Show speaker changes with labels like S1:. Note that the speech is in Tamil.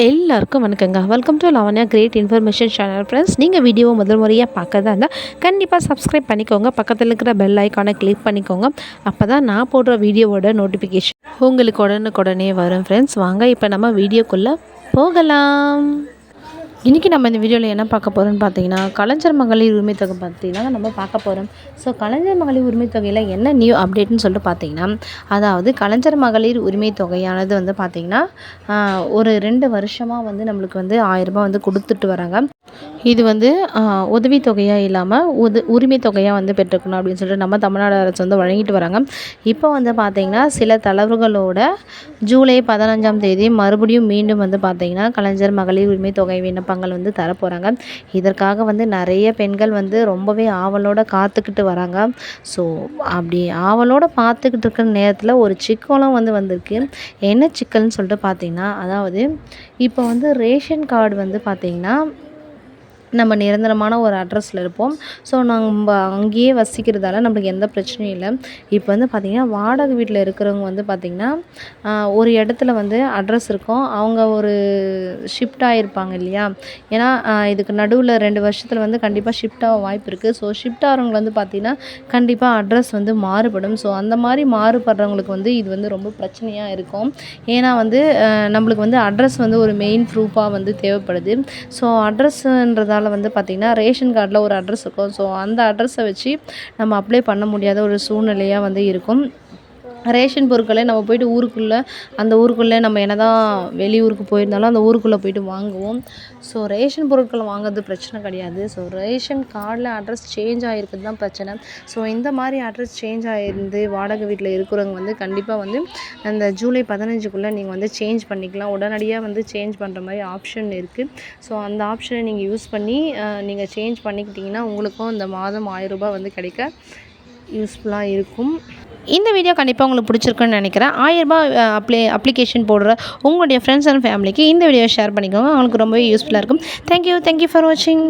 S1: எல்லாருக்கும் வணக்கங்க. Welcome to Lavanya great information channel friends. நீங்கள் வீடியோவை முதல் முறையாக பார்க்கறதா இருந்தால் கண்டிப்பாக சப்ஸ்கிரைப் பண்ணிக்கோங்க. பக்கத்தில் இருக்கிற பெல் ஐக்கானை கிளிக் பண்ணிக்கோங்க. அப்போ தான் நான் போடுற வீடியோவோட நோட்டிஃபிகேஷன் உங்களுக்கு உடனுக்குடனே வரும் ஃப்ரெண்ட்ஸ். வாங்க இப்போ நம்ம வீடியோக்குள்ளே போகலாம். இன்றைக்கி நம்ம இந்த வீடியோவில் என்ன பார்க்க போகிறோம்னு பார்த்தீங்கன்னா, கலைஞர் மகளிர் உரிமை தொகை பற்றினா நம்ம பார்க்க போகிறோம். ஸோ கலைஞர் மகளிர் உரிமை தொகையில் என்ன நியூ அப்டேட்னு சொல்லிட்டு பார்த்தீங்கன்னா, அதாவது கலைஞர் மகளிர் உரிமை தொகையானது வந்து பார்த்திங்கன்னா ஒரு 2 வருஷமாக வந்து நம்மளுக்கு வந்து 1000 ரூபாய் வந்து கொடுத்துட்டு வராங்க. இது வந்து உதவித்தொகையாக இல்லாமல் உரிமை தொகையாக வந்து பெற்றுக்கணும் அப்படின்னு சொல்லிட்டு நம்ம தமிழ்நாடு அரசு வந்து வழங்கிட்டு வராங்க. இப்போ வந்து பார்த்திங்கன்னா சில தளர்வுகளோட ஜூலை 15ஆம் தேதி மறுபடியும் மீண்டும் வந்து பார்த்திங்கன்னா கலைஞர் மகளிர் உரிமை தொகை விண்ணப்பங்கள் வந்து தரப்போகிறாங்க. இதற்காக வந்து நிறைய பெண்கள் வந்து ரொம்பவே ஆவலோடு காத்துக்கிட்டு வராங்க. ஸோ அப்படி ஆவலோடு பார்த்துக்கிட்டு இருக்கிற நேரத்தில் ஒரு சிக்கலும் வந்து வந்திருக்கு. என்ன சிக்கல்னு சொல்லிட்டு பார்த்திங்கன்னா, அதாவது இப்போ வந்து ரேஷன் கார்டு வந்து பார்த்திங்கன்னா நம்ம நிரந்தரமான ஒரு அட்ரஸில் இருப்போம். ஸோ நம்ம அங்கேயே வசிக்கிறதால நம்மளுக்கு எந்த பிரச்சனையும் இல்லை. இப்போ வந்து பார்த்திங்கன்னா வாடகை வீட்டில் இருக்கிறவங்க வந்து பார்த்திங்கன்னா ஒரு இடத்துல வந்து அட்ரஸ் இருக்கும். அவங்க ஒரு ஷிஃப்ட் ஆகிருப்பாங்க இல்லையா? ஏன்னா இதுக்கு நடுவில் 2 வருஷத்தில் வந்து கண்டிப்பாக ஷிஃப்ட் ஆக வாய்ப்பு இருக்குது. ஸோ ஷிஃப்ட் ஆகிறவங்க வந்து பார்த்திங்கன்னா கண்டிப்பாக அட்ரஸ் வந்து மாறுபடும். ஸோ அந்த மாதிரி மாறுபடுறவங்களுக்கு வந்து இது வந்து ரொம்ப பிரச்சனையாக இருக்கும். ஏன்னா வந்து நம்மளுக்கு வந்து அட்ரஸ் வந்து ஒரு மெயின் ப்ரூஃபாக வந்து தேவைப்படுது. ஸோ அட்ரஸ்ன்றதால வந்து பார்த்திங்கன்னா ரேஷன் கார்டில் ஒரு அட்ரஸ் இருக்கும். ஸோ அந்த அட்ரஸை வச்சு நம்ம அப்ளை பண்ண முடியாத ஒரு சூழ்நிலையாக வந்து இருக்கும். ரேஷன் பொருட்களை நம்ம போய்ட்டு அந்த ஊருக்குள்ளே நம்ம என்ன தான் வெளியூருக்கு போயிருந்தாலும் அந்த ஊருக்குள்ளே போய்ட்டு வாங்குவோம். ஸோ ரேஷன் பொருட்களை வாங்குறது பிரச்சனை கிடையாது. ஸோ ரேஷன் கார்டில் அட்ரஸ் சேஞ்ச் ஆகிருக்குது தான் பிரச்சனை. ஸோ இந்த மாதிரி அட்ரஸ் சேஞ்ச் ஆகிருந்து வாடகை வீட்டில் இருக்கிறவங்க வந்து கண்டிப்பாக வந்து அந்த ஜூலை 15க்குள்ளே நீங்கள் வந்து சேஞ்ச் பண்ணிக்கலாம். உடனடியாக வந்து சேஞ்ச் பண்ணுற மாதிரி ஆப்ஷன் இருக்குது. ஸோ அந்த ஆப்ஷனை நீங்கள் யூஸ் பண்ணி நீங்கள் சேஞ்ச் பண்ணிக்கிட்டிங்கன்னா உங்களுக்கும் இந்த மாதம் 1000 ரூபாய் வந்து கிடைக்க யூஸ்ஃபுல்லாக இருக்கும். இந்த வீடியோ கண்டிப்பாக உங்களுக்கு பிடிச்சிருக்குன்னு நினைக்கிறேன். 1000 ரூபாய் அப்ளிகேஷன் போடுற உங்களுடைய ஃப்ரெண்ட்ஸ் அண்ட் ஃபேமிலிக்கு இந்த வீடியோ ஷேர் பண்ணிக்கோங்க. அவங்களுக்கு ரொம்பவே யூஸ்ஃபுல்லாக இருக்கும். தேங்க்யூ ஃபார் வாட்சிங்.